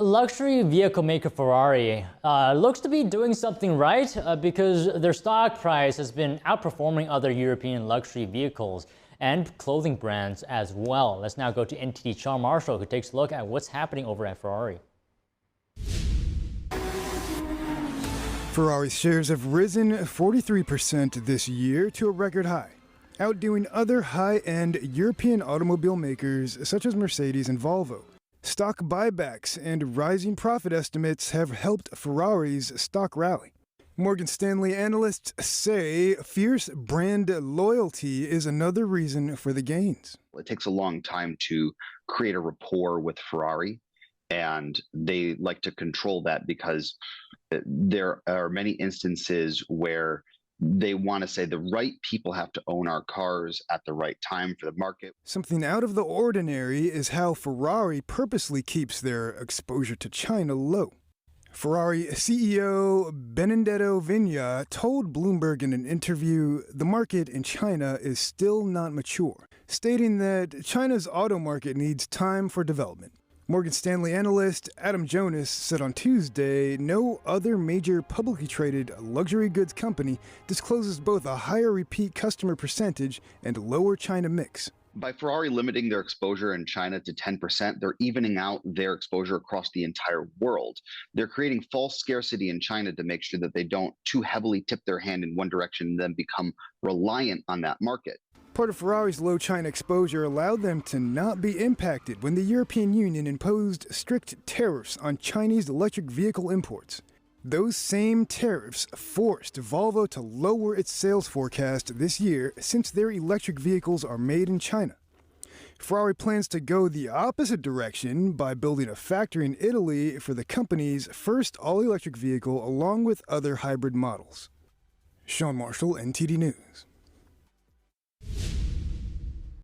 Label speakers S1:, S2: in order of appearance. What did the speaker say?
S1: Luxury vehicle maker Ferrari looks to be doing something right because their stock price has been outperforming other European luxury vehicles and clothing brands as well. Let's now go to NTD Sean Marshall, who takes a look at what's happening over at Ferrari.
S2: Ferrari's shares have risen 43% this year to a record high, outdoing other high-end European automobile makers such as Mercedes and Volvo. Stock buybacks and rising profit estimates have helped Ferrari's stock rally. Morgan Stanley analysts say fierce brand loyalty is another reason for the gains.
S3: It takes a long time to create a rapport with Ferrari, and they like to control that because there are many instances where they want to say the right people have to own our cars at the right time for the market.
S2: Something out of the ordinary is how Ferrari purposely keeps their exposure to China low. Ferrari CEO Benedetto Vigna told Bloomberg in an interview the market in China is still not mature, stating that China's auto market needs time for development. Morgan Stanley analyst Adam Jonas said on Tuesday no other major publicly traded luxury goods company discloses both a higher repeat customer percentage and lower China mix.
S3: By Ferrari limiting their exposure in China to 10%, they're evening out their exposure across the entire world. They're creating false scarcity in China to make sure that they don't too heavily tip their hand in one direction and then become reliant on that market.
S2: Part of Ferrari's low China exposure allowed them to not be impacted when the European Union imposed strict tariffs on Chinese electric vehicle imports. Those same tariffs forced Volvo to lower its sales forecast this year since their electric vehicles are made in China. Ferrari plans to go the opposite direction by building a factory in Italy for the company's first all-electric vehicle along with other hybrid models. Sean Marshall, NTD News.